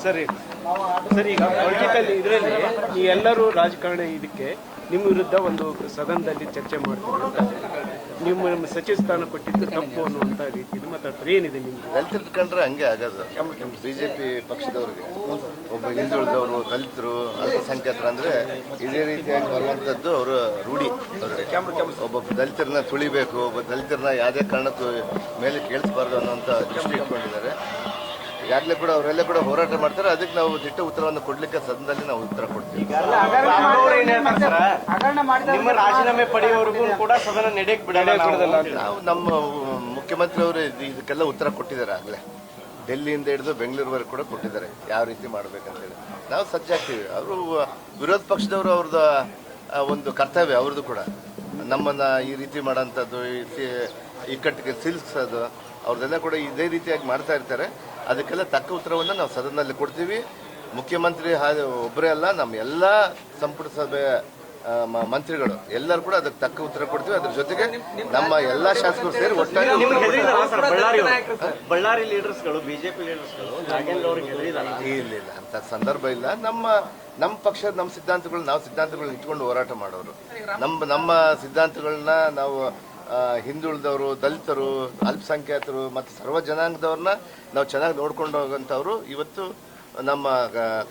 ಸರಿ ಸರ್, ಈಗ ಪೊಲಿಟಿಕಲ್ ಇದರಲ್ಲಿ ಈ ಎಲ್ಲರೂ ರಾಜಕಾರಣ ಇದಕ್ಕೆ ನಿಮ್ಮ ವಿರುದ್ಧ ಒಂದು ಸದನದಲ್ಲಿ ಚರ್ಚೆ ಮಾಡ್ತೀವಿ ಅಂತ ನಿಮ್ಮ ಸಚಿವ ಸ್ಥಾನ ಕೊಟ್ಟಿದ್ದು ತಪ್ಪು ಅನ್ನುವಂಥ ರೀತಿಯಲ್ಲಿ ಮಾತಾಡ್ತಾರೆ. ಏನಿದೆ ನಿಮ್ಗೆ? ದಲಿತರು ಕಂಡ್ರೆ ಹಂಗೆ ಆಗೋದು. ಬಿಜೆಪಿ ಪಕ್ಷದವ್ರಿಗೆ ಒಬ್ಬ ಹಿಂದುಳಿದವರು, ದಲಿತರು, ಅಲ್ಪಸಂಖ್ಯಾತರು ಅಂದ್ರೆ ಇದೇ ರೀತಿಯಾಗಿ ಬರುವಂಥದ್ದು ಅವರು ರೂಢಿ. ಒಬ್ಬ ದಲಿತರನ್ನ ತುಳಿಬೇಕು, ಒಬ್ಬ ದಲಿತರನ್ನ ಯಾವುದೇ ಕಾರಣಕ್ಕೂ ಮೇಲೆ ಕೇಳಿಸಬಾರ್ದು ಅನ್ನೋಂಥ ದೃಷ್ಟಿ ಇಟ್ಕೊಂಡಿದ್ದಾರೆ. ಈಗಾಗಲೇ ಕೂಡ ಅವರೆಲ್ಲ ಕೂಡ ಹೋರಾಟ ಮಾಡ್ತಾರೆ. ಅದಕ್ಕೆ ನಾವು ದಿಟ್ಟ ಉತ್ತರವನ್ನು ಕೊಡ್ಲಿಕ್ಕೆ ಸದನದಲ್ಲಿ ನಾವು ಉತ್ತರ ಕೊಡ್ತೀವಿ. ನಿಮ್ಮ ರಾಜೀನಾಮೆ ಪಡೆಯುವವರೆಗೂ ಕೂಡ ಸದನ ನಡೆಯಕ್ಕೆ ಬಿಡಲ್ಲ. ನಾವು ನಮ್ಮ ಮುಖ್ಯಮಂತ್ರಿ ಅವರು ಇದಕ್ಕೆಲ್ಲ ಉತ್ತರ ಕೊಟ್ಟಿದ್ದಾರೆ. ಆಗಲೇ ಡೆಲ್ಲಿಯಿಂದ ಹಿಡಿದು ಬೆಂಗಳೂರುವರೆಗೂ ಕೂಡ ಕೊಟ್ಟಿದ್ದಾರೆ ಯಾವ ರೀತಿ ಮಾಡ್ಬೇಕಂತೇಳಿ. ನಾವು ಸಜ್ಜಾಗ್ತೀವಿ. ಅವರು ವಿರೋಧ ಪಕ್ಷದವರು ಅವ್ರದ್ದು ಒಂದು ಕರ್ತವ್ಯ ಅವ್ರದ್ದು ಕೂಡ ನಮ್ಮನ್ನ ಈ ರೀತಿ ಮಾಡೋಂಥದ್ದು, ಇಕ್ಕಟ್ಟಿಗೆ ಸಿಲ್ಕ್ಸೋದು ಅವ್ರದ್ದೆಲ್ಲ ಕೂಡ ಇದೇ ರೀತಿಯಾಗಿ ಮಾಡ್ತಾ ಇರ್ತಾರೆ. ಅದಕ್ಕೆಲ್ಲ ತಕ್ಕ ಉತ್ತರವನ್ನು ನಾವು ಸದನದಲ್ಲಿ ಕೊಡ್ತೀವಿ. ಮುಖ್ಯಮಂತ್ರಿ ಒಬ್ಬರೇ ಅಲ್ಲ, ನಮ್ಮ ಎಲ್ಲ ಸಂಪುಟ ಸಭೆ ಮಂತ್ರಿಗಳು ಎಲ್ಲರೂ ಕೂಡ ಅದಕ್ಕೆ ತಕ್ಕ ಉತ್ತರ ಕೊಡ್ತೀವಿ. ಅದ್ರ ಜೊತೆಗೆ ನಮ್ಮ ಎಲ್ಲಾ ಶಾಸಕರು ಸೇರಿ ಒಟ್ಟಾಗಿ ಬಳ್ಳಾರಿ ಲೀಡರ್ಸ್ಗಳು, ಬಿಜೆಪಿ ಲೀಡರ್ಸ್ಗಳು ಇಲ್ಲ ಅಂತ ಸಂದರ್ಭ ಇಲ್ಲ. ನಮ್ಮ ಪಕ್ಷ ನಮ್ಮ ಸಿದ್ಧಾಂತಗಳನ್ನ ಇಟ್ಕೊಂಡು ಹೋರಾಟ ಮಾಡೋರು. ನಮ್ಮ ಸಿದ್ಧಾಂತಗಳನ್ನ ನಾವು ಹಿಂದುಳಿದವರು, ದಲಿತರು, ಅಲ್ಪಸಂಖ್ಯಾತರು ಮತ್ತು ಸರ್ವ ಜನಾಂಗದವ್ರನ್ನ ನಾವು ಚೆನ್ನಾಗಿ ನೋಡ್ಕೊಂಡು ಹೋಗುವಂಥವ್ರು ಇವತ್ತು ನಮ್ಮ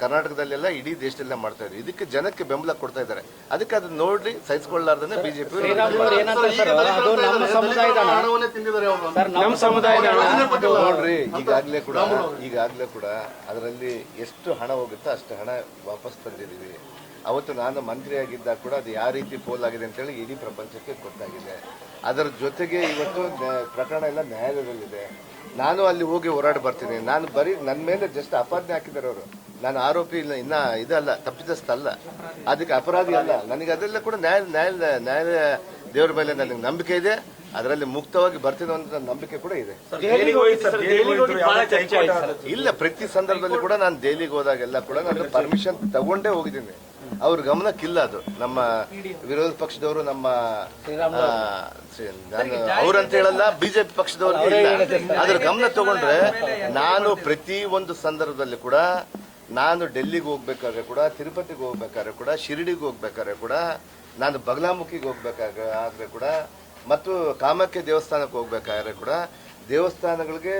ಕರ್ನಾಟಕದಲ್ಲೆಲ್ಲ ಇಡೀ ದೇಶದಲ್ಲ ಮಾಡ್ತಾ ಇದ್ದಾರೆ. ಇದಕ್ಕೆ ಜನಕ್ಕೆ ಬೆಂಬಲ ಕೊಡ್ತಾ ಇದ್ದಾರೆ. ಅದಕ್ಕೆ ಅದನ್ನ ನೋಡಿ ಸಹಿಸಿಕೊಳ್ಳಾರ್ದೇ ಬಿಜೆಪಿ ನೋಡ್ರಿ ಈಗಾಗಲೇ ಕೂಡ ಅದರಲ್ಲಿ ಎಷ್ಟು ಹಣ ಹೋಗುತ್ತೋ ಅಷ್ಟು ಹಣ ವಾಪಸ್ ತಂದಿದ್ದೀವಿ. ಅವತ್ತು ನಾನು ಮಂತ್ರಿಯಾಗಿದ್ದಾಗ ಕೂಡ ಅದು ಯಾವ ರೀತಿ ಪೋಲ್ ಆಗಿದೆ ಅಂತೇಳಿ ಇಡೀ ಪ್ರಪಂಚಕ್ಕೆ ಗೊತ್ತಾಗಿದೆ. ಅದರ ಜೊತೆಗೆ ಇವತ್ತು ಪ್ರಕರಣ ಎಲ್ಲ ನ್ಯಾಯಾಲಯದಲ್ಲಿದೆ. ನಾನು ಅಲ್ಲಿ ಹೋಗಿ ಹೋರಾಡಿ ಬರ್ತೀನಿ. ನಾನು ಬರೀ ನನ್ನ ಮೇಲೆ ಜಸ್ಟ್ ಅಪಾದನೆ ಹಾಕಿದ್ದಾರೆ ಅವರು. ನಾನು ಆರೋಪಿ ಇಲ್ಲ, ಇನ್ನ ಇದಲ್ಲ, ತಪ್ಪಿತಸ್ಥ ಅಲ್ಲ, ಅದಕ್ಕೆ ಅಪರಾಧಿ ಅಲ್ಲ. ನನಗೆ ಅದೆಲ್ಲ ಕೂಡ ನ್ಯಾಯಾಲಯ ದೇವರ ಮೇಲೆ ನನಗೆ ನಂಬಿಕೆ ಇದೆ. ಅದರಲ್ಲಿ ಮುಕ್ತವಾಗಿ ಬರ್ತೀನಿ ಅನ್ನೋ ನಂಬಿಕೆ ಕೂಡ ಇದೆ. ಇಲ್ಲ, ಪ್ರತಿ ಸಂದರ್ಭದಲ್ಲಿ ಕೂಡ ನಾನು ದೆಹಲಿಗೆ ಹೋದಾಗೆಲ್ಲ ಕೂಡ ನಾನು ಪರ್ಮಿಷನ್ ತಗೊಂಡೇ ಹೋಗಿದ್ದೀನಿ. ಅವ್ರ ಗಮನಕ್ಕಿಲ್ಲ ಅದು. ನಮ್ಮ ವಿರೋಧ ಪಕ್ಷದವರು, ನಮ್ಮ ಅವ್ರಂತ ಹೇಳಲ್ಲ, ಬಿಜೆಪಿ ಪಕ್ಷದವ್ರು ಅದ್ರ ಗಮನ ತಗೊಂಡ್ರೆ ನಾನು ಪ್ರತಿ ಒಂದು ಸಂದರ್ಭದಲ್ಲಿ ಕೂಡ ನಾನು ಡೆಲ್ಲಿಗೆ ಹೋಗ್ಬೇಕಾದ್ರೆ ಕೂಡ, ತಿರುಪತಿಗೆ ಹೋಗ್ಬೇಕಾದ್ರೆ ಕೂಡ, ಶಿರಡಿಗೆ ಹೋಗ್ಬೇಕಾದ್ರೆ ಕೂಡ, ನಾನು ಬಗಲಾಮುಖಿಗೆ ಹೋಗ್ಬೇಕಾದ್ರೆ ಕೂಡ, ಮತ್ತು ಕಾಮಾಖ್ಯ ದೇವಸ್ಥಾನಕ್ಕೆ ಹೋಗ್ಬೇಕಾದ್ರೆ ಕೂಡ, ದೇವಸ್ಥಾನಗಳಿಗೆ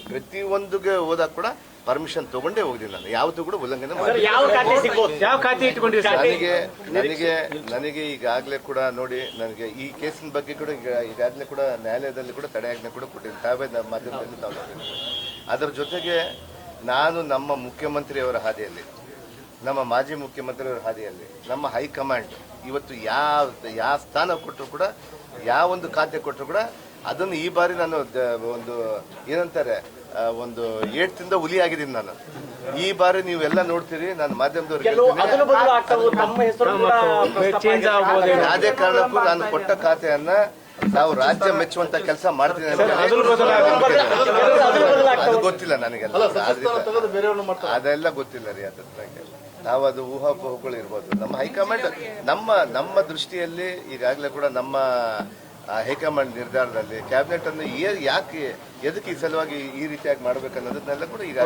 ಪ್ರತಿಯೊಂದಿಗೆ ಹೋದಾಗ ಕೂಡ ಪರ್ಮಿಷನ್ ತಗೊಂಡೇ ಹೋಗಿದ್ದೀನಿ. ನಾನು ಯಾವತ್ತೂ ಕೂಡ ಉಲ್ಲಂಘನೆ ಮಾಡಿ. ನನಗೆ ಈಗಾಗಲೇ ಕೂಡ ನೋಡಿ, ನನಗೆ ಈ ಕೇಸಿನ ಬಗ್ಗೆ ಕೂಡ ಈಗಾಗಲೇ ಕೂಡ ನ್ಯಾಯಾಲಯದಲ್ಲಿ ಕೂಡ ತಡೆಯಾಜ್ಞೆ ಕೂಡ ಕೊಟ್ಟಿದ್ದೀನಿ. ತಾವೇ ಮಾಧ್ಯಮದಲ್ಲಿ ತಾವು ನೋಡಿದ್ದೀವಿ. ಅದರ ಜೊತೆಗೆ ನಾನು ನಮ್ಮ ಮುಖ್ಯಮಂತ್ರಿಯವರ ಹಾದಿಯಲ್ಲಿ, ನಮ್ಮ ಮಾಜಿ ಮುಖ್ಯಮಂತ್ರಿಯವರ ಹಾದಿಯಲ್ಲಿ, ನಮ್ಮ ಹೈಕಮಾಂಡ್ ಇವತ್ತು ಯಾವ ಸ್ಥಾನ ಕೊಟ್ಟರು ಕೂಡ, ಯಾವ ಒಂದು ಖಾತೆ ಕೊಟ್ಟರು ಕೂಡ ಅದನ್ನು ಈ ಬಾರಿ ನಾನು ಒಂದು ಏನಂತಾರೆ, ಒಂದು ಏಟ್ದಿಂದ ಹುಲಿ ಆಗಿದ್ದೀನಿ ನಾನು. ಈ ಬಾರಿ ನೀವೆಲ್ಲ ನೋಡ್ತೀರಿ, ನಾನು ಮಾಧ್ಯಮದವ್ರಿಗೆ ಯಾವುದೇ ಕಾರಣಕ್ಕೂ ನಾನು ಕೊಟ್ಟ ಖಾತೆಯನ್ನ ನಾವು ರಾಜ್ಯ ಮೆಚ್ಚುವಂತ ಕೆಲಸ ಮಾಡ್ತೀನಿ ಅಂತ ಅದು ಗೊತ್ತಿಲ್ಲ ನನಗೆಲ್ಲ. ಅದೆಲ್ಲ ಗೊತ್ತಿಲ್ಲ ರೀ. ನಾವು ಅದು ಊಹಾಪೋಹಗಳು ಇರ್ಬೋದು. ನಮ್ಮ ಹೈಕಮಾಂಡ್ ನಮ್ಮ ದೃಷ್ಟಿಯಲ್ಲಿ ಈಗಾಗಲೇ ಕೂಡ ನಮ್ಮ ಹೈಕಮಾಂಡ್ ನಿರ್ಧಾರದಲ್ಲಿ ಕ್ಯಾಬಿನೆಟ್ ಅನ್ನು ಎದಕ್ಕೆ ಈ ಸಲುವಾಗಿ ಈ ರೀತಿಯಾಗಿ ಮಾಡ್ಬೇಕನ್ನೋದನ್ನೆಲ್ಲ ಕೂಡ ಈಗ